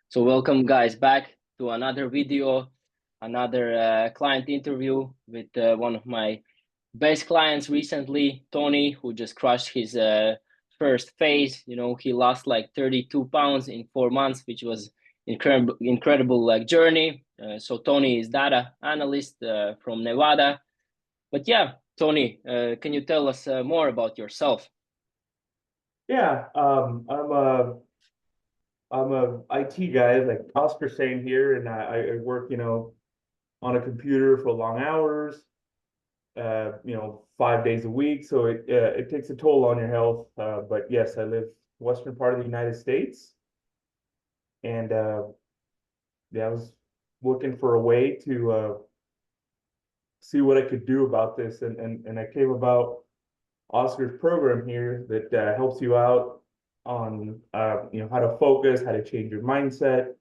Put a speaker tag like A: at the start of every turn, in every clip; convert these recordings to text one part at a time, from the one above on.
A: So welcome guys back to another video, another client interview with one of my best clients recently, Tony, who just crushed his first phase. You know, he lost like 32 pounds in 4 months, which was incredible like journey. So Tony is data analyst from Nevada. But yeah, Tony, can you tell us more about yourself?
B: Yeah, I'm a IT guy, like Oscar saying here, and I work, on a computer for long hours, 5 days a week. So it takes a toll on your health. But yes, I live western part of the United States, and yeah, I was looking for a way to see what I could do about this, and I came about Oscar's program here that helps you out on how to focus, how to change your mindset,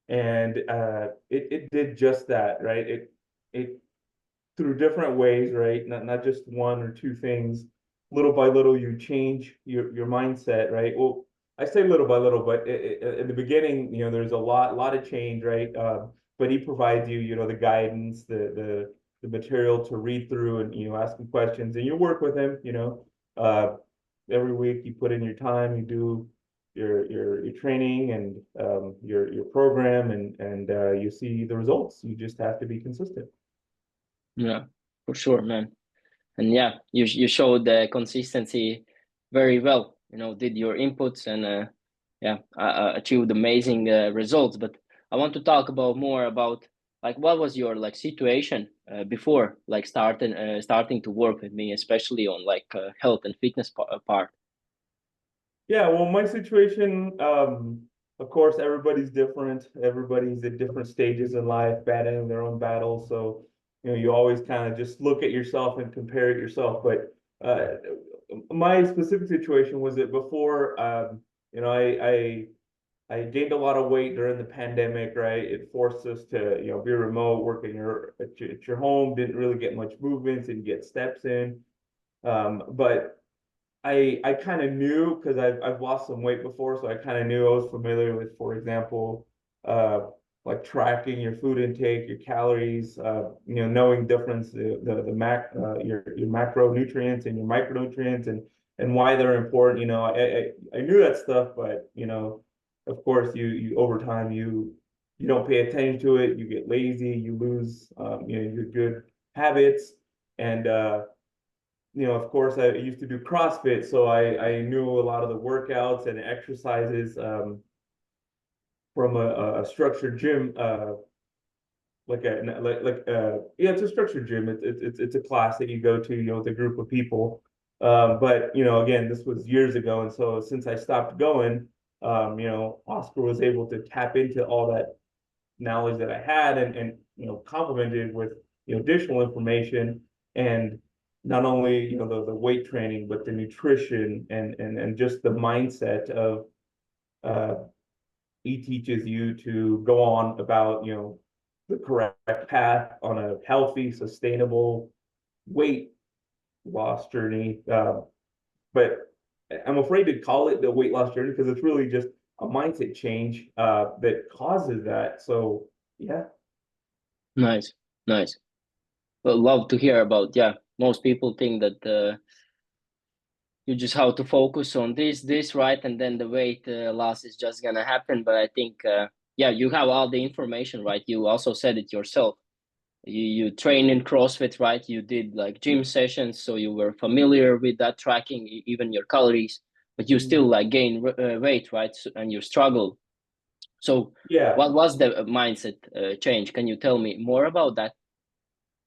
B: and it did just that, right? It through different ways, right? Not just one or two things. Little by little, you change your mindset, right? Well, I say little by little, but in the beginning, there's a lot of change, right? But he provides you, the guidance, the material to read through, and ask him questions, and you work with him. Uh, every week you put in your time, you do your training and your program, and you see the results. You just have to be consistent.
A: Yeah, for sure, man. And yeah, you showed the consistency very well. You know, did your inputs and achieved amazing results. But I want to talk about more about like what was your like situation before like starting to work with me, especially on like health and fitness part.
B: Yeah, well, my situation, of course, everybody's different. Everybody's at different stages in life, battling their own battles. So, you always kind of just look at yourself and compare it yourself. But my specific situation was that before, you know, I I gained a lot of weight during the pandemic, right? It forced us to, be remote, work in at your home, didn't really get much movement, didn't get steps in. But I kind of knew because I've lost some weight before, so I kind of knew I was familiar with, for example, uh, like tracking your food intake, your calories, knowing difference your macronutrients and your micronutrients and why they're important. I knew that stuff, but of course, you over time you don't pay attention to it, you get lazy, you lose your good habits, and of course, I used to do CrossFit, so I knew a lot of the workouts and exercises from a structured gym, yeah, it's a structured gym. It's a class that you go to, with a group of people. But again, this was years ago, and so since I stopped going, Oscar was able to tap into all that knowledge that I had, and complemented with additional information, and not only the weight training, but the nutrition and just the mindset of uh, he teaches you to go on about the correct path on a healthy, sustainable weight loss journey. But I'm afraid to call it the weight loss journey because it's really just a mindset change that causes that. So yeah.
A: Nice, nice. Well, love to hear about. Yeah, most people think that you just have to focus on this, right, and then the weight loss is just gonna happen. But I think, yeah, you have all the information, right? You also said it yourself. You train in CrossFit, right? You did like gym sessions, so you were familiar with that tracking, even your calories. But you still like gain weight, right? And you struggle. So,
B: Yeah,
A: what was the mindset change? Can you tell me more about that?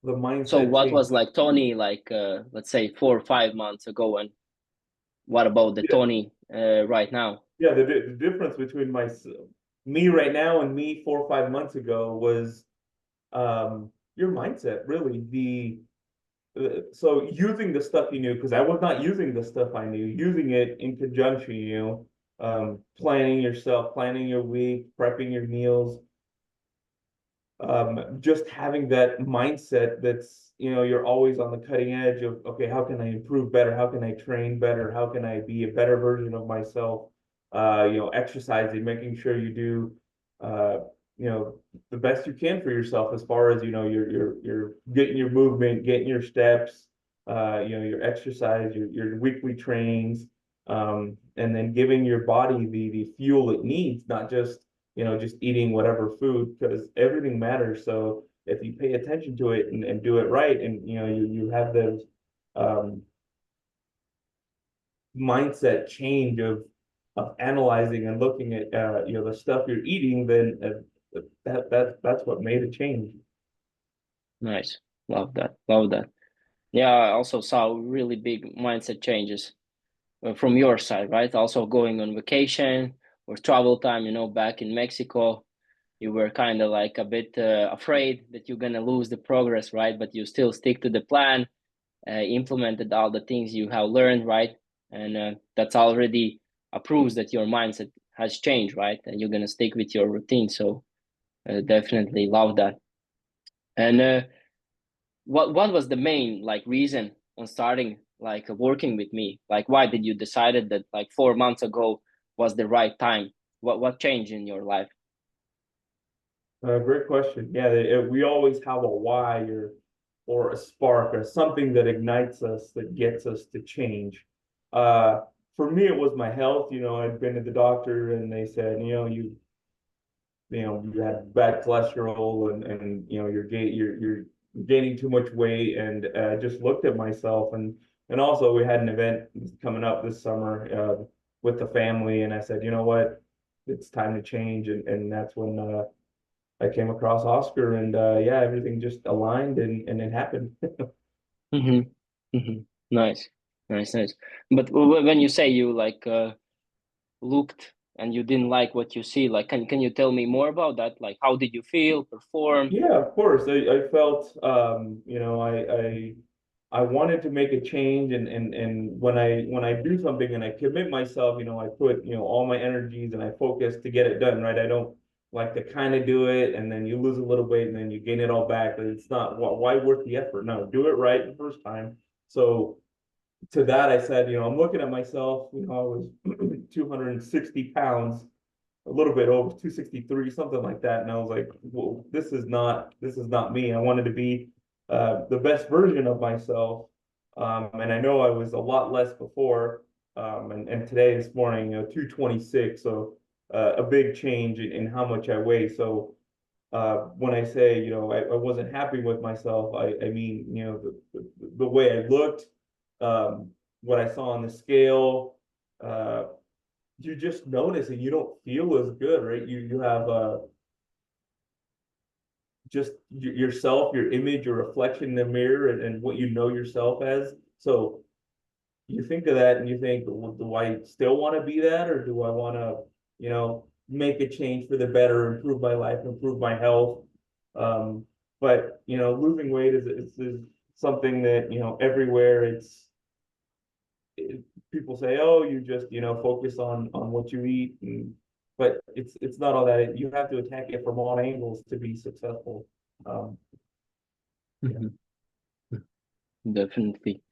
B: the
A: So,
B: mindset
A: what
B: change.
A: was like Tony, like let's say 4 or 5 months ago, and what about the
B: Yeah,
A: Tony right now?
B: yeah. The difference between me right now and me 4 or 5 months ago was your mindset. Really, so using the stuff you knew, because I was not using the stuff I knew, using it in conjunction, planning yourself, planning your week, prepping your meals, just having that mindset that's you're always on the cutting edge of, okay, how can I improve better, how can I train better, how can I be a better version of myself, exercising, making sure you do, uh, the best you can for yourself as far as, you're getting your movement, getting your steps, your exercise, your weekly trainings, and then giving your body the fuel it needs, not just eating whatever food, because everything matters. So if you pay attention to it and do it right, and you have those um, mindset change of analyzing and looking at the stuff you're eating, then that's what made a change.
A: Nice. Love that. Love that. Yeah, I also saw really big mindset changes from your side, right? Also going on vacation or travel time, back in Mexico, you were kind of like a bit afraid that you're going to lose the progress, right? But you still stick to the plan, implemented all the things you have learned, right? And that's already proves that your mindset has changed, right? And you're going to stick with your routine. So definitely love that. And what was the main like reason on starting like working with me? Like why did you decided that like 4 months ago was the right time? What changed in your life?
B: Great question. Yeah, we always have a why or a spark or something that ignites us, that gets us to change. Uh, for me, it was my health. I'd been to the doctor and they said, you had bad cholesterol, and you're gaining too much weight, and just looked at myself, and also we had an event coming up this summer with the family, and I said, you know what, it's time to change, and that's when I came across Oscar, and yeah, everything just aligned, and it happened.
A: Mm-hmm. Mm-hmm. Nice, nice, nice. But when you say you like looked and you didn't like what you see, like can you tell me more about that? Like how did you feel, perform?
B: Yeah, of course. I felt, I wanted to make a change, and when I do something and I commit myself, I put, all my energies, and I focus to get it done, right? I don't like to kind of do it and then you lose a little weight and then you gain it all back. It's not, why worth the effort? No, do it right the first time. So to that, I said, I'm looking at myself, I was 260 pounds, a little bit over 263, something like that. And I was like, well, this is not me. I wanted to be the best version of myself. And I know I was a lot less before. And today, this morning, 226. So a big change in how much I weigh. So when I say, I wasn't happy with myself, I mean, the way I looked, um, what I saw on the scale, uh, you just notice and you don't feel as good, right? You have just yourself, your image, your reflection in the mirror, and what you know yourself as. So you think of that and you think, well, do I still want to be that, or do I want to, make a change for the better, improve my life, improve my health? Um, but losing weight is something that everywhere people say, oh, you just focus on what you eat, but it's not all that. You have to attack it from all angles to be successful. Yeah.
A: Mhm. Definitely.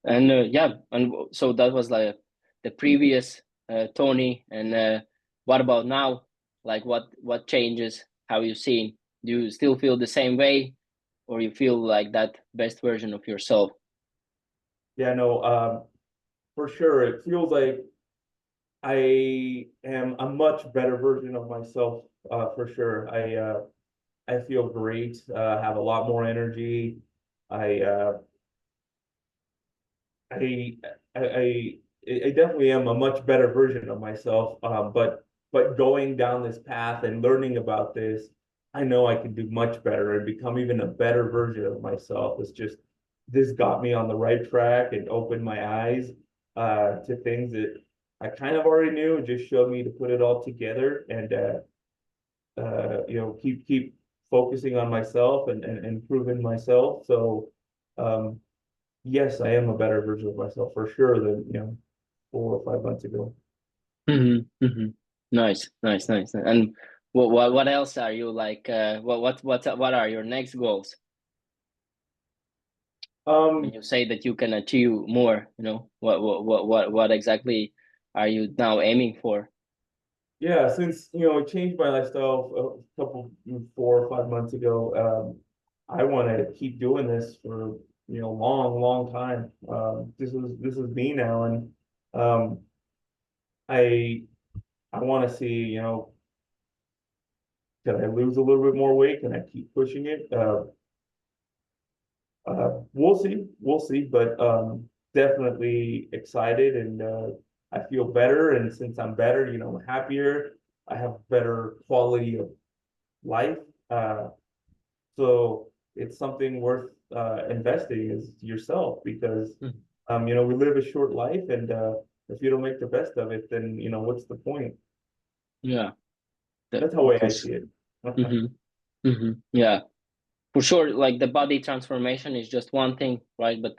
A: And yeah, and so that was like the previous Tony. And what about now? Like what changes have you seen? Do you still feel the same way, or you feel like that best version of yourself?
B: Yeah, no, for sure. It feels like I am a much better version of myself, for sure. I feel great, have a lot more energy. I uh, I, I, I definitely am a much better version of myself. But going down this path and learning about this, I know I can do much better and become even a better version of myself. It's just this got me on the right track and opened my eyes to things that I kind of already knew. It just showed me to put it all together and keep focusing on myself and improving myself. So um, yes, I am a better version of myself for sure than 4 or 5 months ago.
A: Mm-hmm. Nice, nice, nice. And what else are you like? What are your next goals? When
B: Um,
A: you say that you can achieve more, what exactly are you now aiming for?
B: Yeah, since I changed my lifestyle a couple 4 or 5 months ago, I want to keep doing this for long, long time. This is me now, and um, I I want to see can I lose a little bit more weight? Can I keep pushing it? We'll see, but definitely excited, and I feel better, and since I'm better, I'm happier. I have better quality of life. Uh, so it's something worth investing is yourself because
A: Mhm.
B: we live a short life, and if you don't make the best of it, then what's the point?
A: Yeah, that
B: That's how way
A: for
B: I
A: sure.
B: see it.
A: Hmm. Hmm. Yeah, for sure. Like the body transformation is just one thing, right? But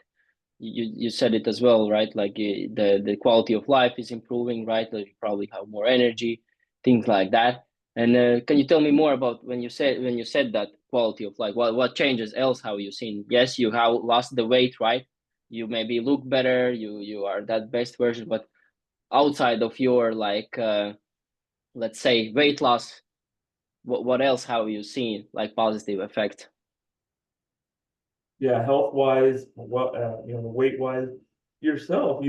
A: you said it as well, right? Like the quality of life is improving, right? Like you probably have more energy, things like that. And can you tell me more about when you said that quality of life? What changes else have you seen? Yes, you have lost the weight, right? You maybe look better. You are that best version, but outside of your like let's say weight loss, what else have you seen like positive effect?
B: Yeah, health wise, well, weight wise, yourself,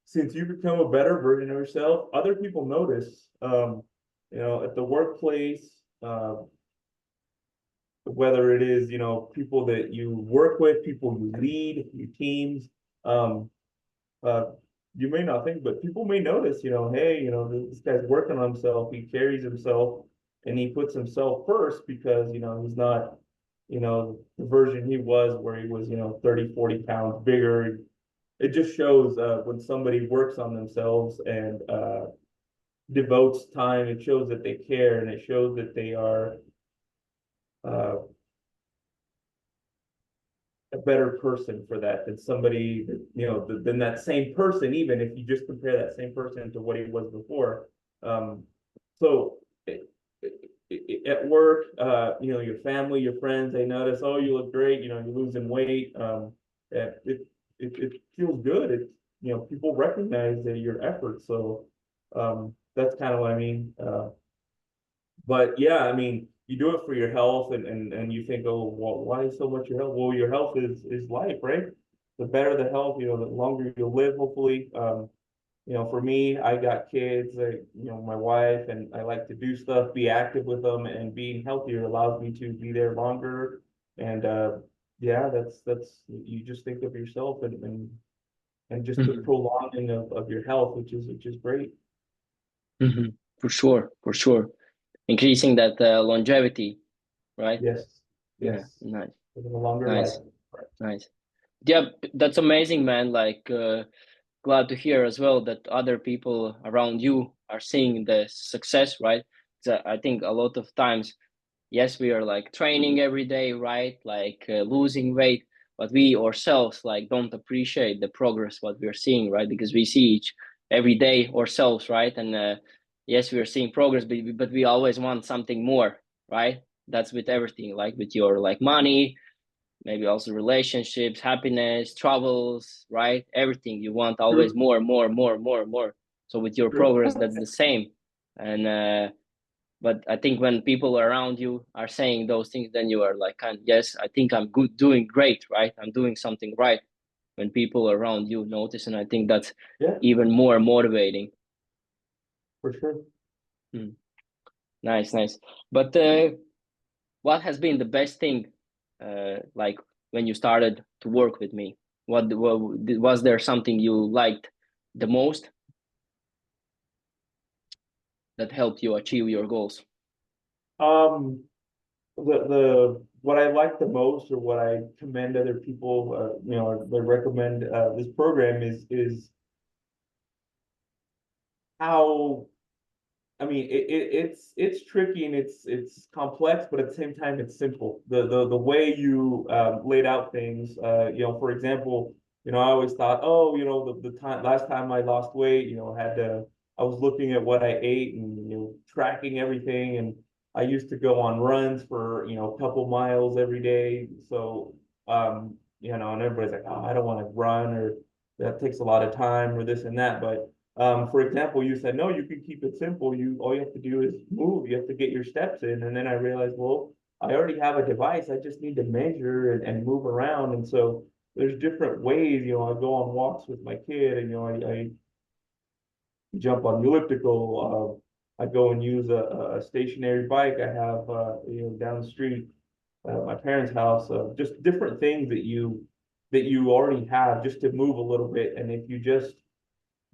B: since you become a better version of yourself, other people notice. At the workplace, whether it is, people that you work with, people you lead, your teams, um, uh, you may not think, but people may notice, hey, this guy's working on himself, he carries himself and he puts himself first because, he's not, the version he was where he was, 30, 40 pounds bigger. It just shows when somebody works on themselves and devotes time, it shows that they care and it shows that they are uh, a better person for that than somebody than that same person, even if you just compare that same person to what he was before. So at work, your family, your friends, they notice, oh, you look great, you're losing weight. It feels good. People recognize that your efforts. So that's kind of what I mean. But yeah, I mean, you do it for your health, and you think, oh, well, why so much your health? Well, your health is life, right? The better the health, the longer you'll live, hopefully. For me, I got kids, my wife, and I like to do stuff, be active with them, and being healthier allows me to be there longer. And yeah, that's you just think of yourself and just the
A: Hmm.
B: prolonging of your health, which is great.
A: Hmm. For sure, for sure. Increasing that longevity, right?
B: Yes,
A: Yeah,
B: yes,
A: nice,
B: living a longer life.
A: nice, nice. Yeah, that's amazing, man. Like, glad to hear as well that other people around you are seeing the success, right? So I think a lot of times, yes, we are like training every day, right? Like losing weight, but we ourselves like don't appreciate the progress what we're seeing, right? Because we see each every day ourselves, right? And yes, we are seeing progress, but we always want something more, right? That's with everything, like with your like money, maybe also relationships, happiness, travels, right? Everything you want always
B: True,
A: more, more, more, more, more. So with your
B: true.
A: progress, that's the same. And but I think when people around you are saying those things, then you are like, yes, I think I'm good, doing great, right? I'm doing something right. When people around you notice, and I think that's
B: Yeah,
A: even more motivating.
B: for sure.
A: Hmm. Nice, nice. But what has been the best thing, like when you started to work with me? What was there something you liked the most that helped you achieve your goals?
B: Um, the what I like the most, or what I commend other people, or they recommend this program is how I mean, it's tricky and it's complex, but at the same time, it's simple. The way you laid out things, for example, I always thought, oh, the time last time I lost weight, I was looking at what I ate and tracking everything, and I used to go on runs for a couple miles every day. So and everybody's like, oh, I don't want to run, or that takes a lot of time, or this and that, but For example, you said, no, you can keep it simple. All you have to do is move. You have to get your steps in. And then I realized, well, I already have a device. I just need to measure and move around. And so there's different ways, I go on walks with my kid and, I jump on the elliptical. I go and use a stationary bike I have, down the street at my parents' house. Just different things that you already have just to move a little bit. And if you just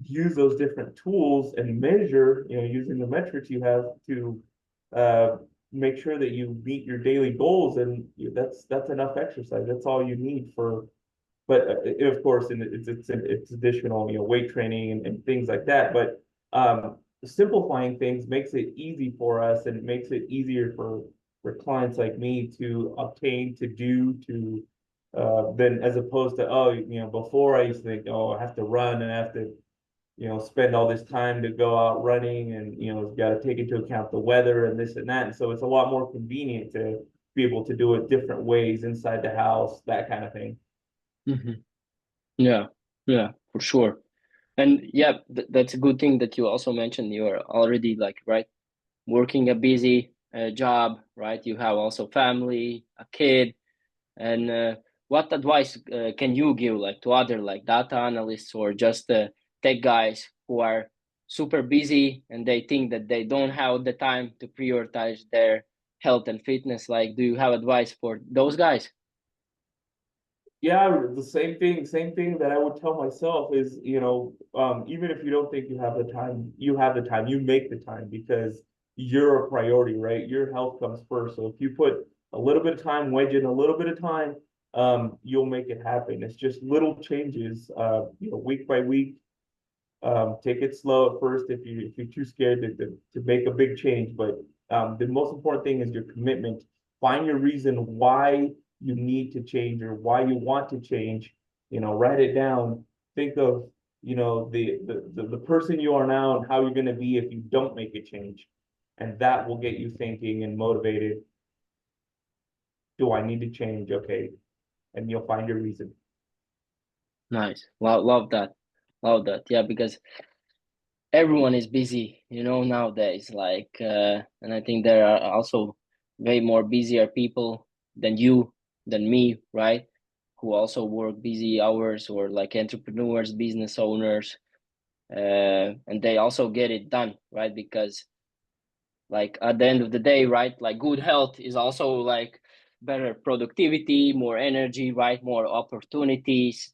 B: use those different tools and measure, using the metrics you have to uh, make sure that you meet your daily goals, and that's enough exercise. That's all you need for. But of course, and it's additional, weight training and things like that. But simplifying things makes it easy for us, and it makes it easier for clients like me to obtain, to do, to than as opposed to, before I used to think, oh, I have to run and I have to spend all this time to go out running, and got to take into account the weather and this and that. And so it's a lot more convenient to be able to do it different ways inside the house, that kind of thing.
A: Mm-hmm. Yeah, yeah, for sure. And yeah, that's a good thing that you also mentioned. You are already like, right, working a busy job, right? You have also family, a kid, and what advice can you give like to other like data analysts or just tech guys who are super busy and they think that they don't have the time to prioritize their health and fitness? Like, do you have advice for those guys?
B: Yeah, the same thing that I would tell myself is, even if you don't think you have the time, you have the time, you make the time, because you're a priority, right? Your health comes first. So if you put a little bit of time, wedge in a little bit of time, you'll make it happen. It's just little changes, week by week. Take it slow at first if you're too scared to make a big change. But the most important thing is your commitment. Find your reason why you need to change or why you want to change. Write it down. Think of the person you are now and how you're going to be if you don't make a change, and that will get you thinking and motivated. Do I need to change? Okay, and you'll find your reason.
A: Nice. Love that. Love that. Yeah, because everyone is busy, nowadays. Like, and I think there are also way more busier people than you, than me, right? Who also work busy hours, or like entrepreneurs, business owners, and they also get it done, right? Because like at the end of the day, right? Like good health is also like better productivity, more energy, right? More opportunities.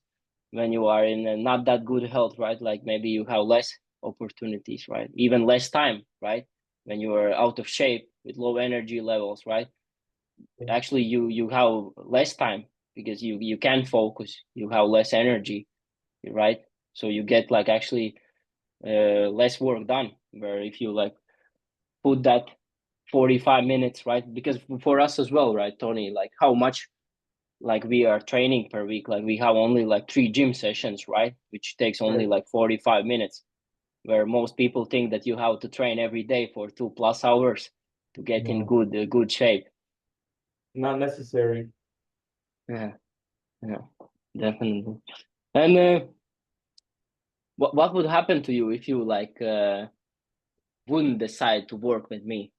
A: When you are in a not that good health, right? Like maybe you have less opportunities, right? Even less time, right? When you are out of shape with low energy levels, right? Actually, you have less time because you can focus. You have less energy, right? So you get like actually less work done. Where if you like put that 45 minutes, right? Because for us as well, right, Tony, like how much like we are training per week, like we have only like 3 gym sessions, right, which takes only
B: Right.
A: like 45 minutes, where most people think that you have to train every day for 2+ hours to get in
B: No,
A: good shape.
B: not necessary.
A: Yeah, yeah, definitely. And what would happen to you if you like wouldn't decide to work with me?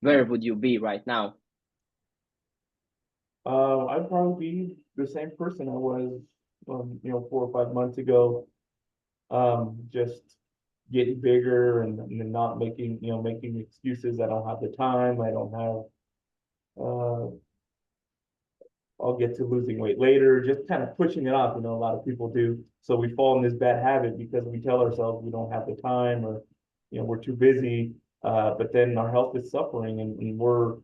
A: Where would you be right now?
B: I'd probably be the same person I was, 4 or 5 months ago. Just getting bigger and not making excuses. I don't have the time. I don't have. I'll get to losing weight later. Just kind of pushing it off. A lot of people do. So we fall in this bad habit because we tell ourselves we don't have the time, or we're too busy. But then our health is suffering, and we're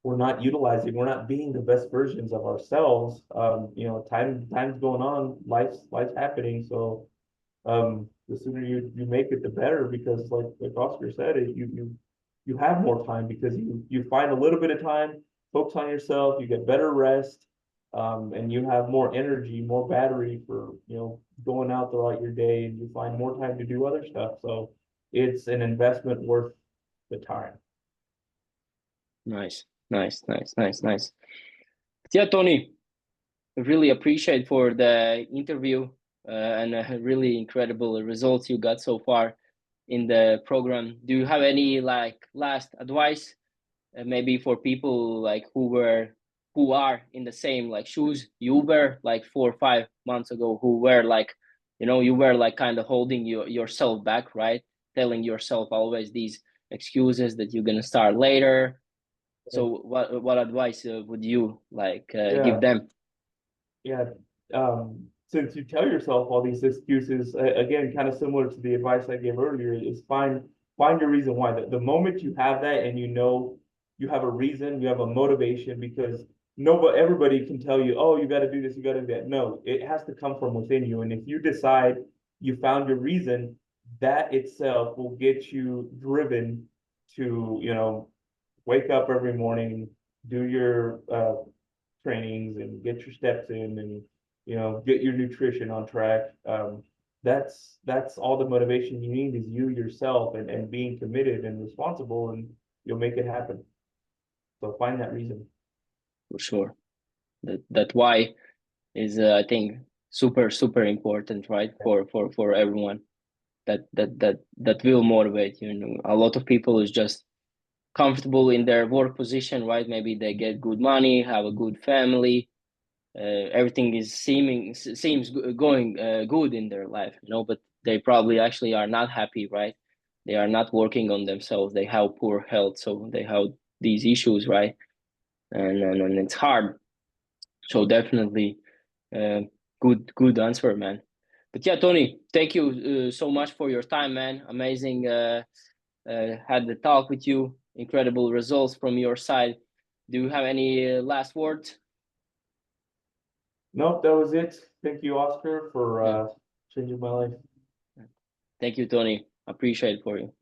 B: not utilizing. We're not being the best versions of ourselves. Time's going on. Life's happening. So the sooner you make it, the better, because like Oscar said, you have more time because you find a little bit of time, focus on yourself, you get better rest, and you have more energy, more battery for going out throughout your day, and you find more time to do other stuff. So it's an investment worth the time.
A: Nice, nice, nice, nice, nice. Yeah, Tony, I really appreciate for the interview and really incredible results you got so far. in the program. Do you have any like last advice, maybe for people like who are in the same like shoes you were like 4 or 5 months ago, who were like, you were like kind of holding yourself back, right? Telling yourself always these excuses that you're gonna start later. So what advice would you like give
B: Yeah,
A: them?
B: yeah. Since you tell yourself all these excuses, again, kind of similar to the advice I gave earlier, is find your reason why. The moment you have that and you know you have a reason, you have a motivation, because nobody, everybody can tell you, oh, you got to do this, you got to do that. No, it has to come from within you. And if you decide you found your reason, that itself will get you driven to, wake up every morning, do your trainings and get your steps in, and get your nutrition on track. That's all the motivation you need, is you yourself, and being committed and responsible, and you'll make it happen. So find that reason.
A: For sure, that why is I think super important, right? For everyone, that will motivate you. A lot of people is just comfortable in their work position, right? Maybe they get good money, have a good family, everything is seems going good in their life, but they probably actually are not happy, right? They are not working on themselves. They have poor health, so they have these issues, right? And it's hard. So definitely, uh, good answer, man. But yeah, Tony, thank you so much for your time, man. Amazing. Had the talk with you. Incredible results from your side. Do you have any last words?
B: Nope, that was it. Thank you, Oscar, for
A: Yeah.
B: changing my life.
A: Thank you, Tony. Appreciate it for you.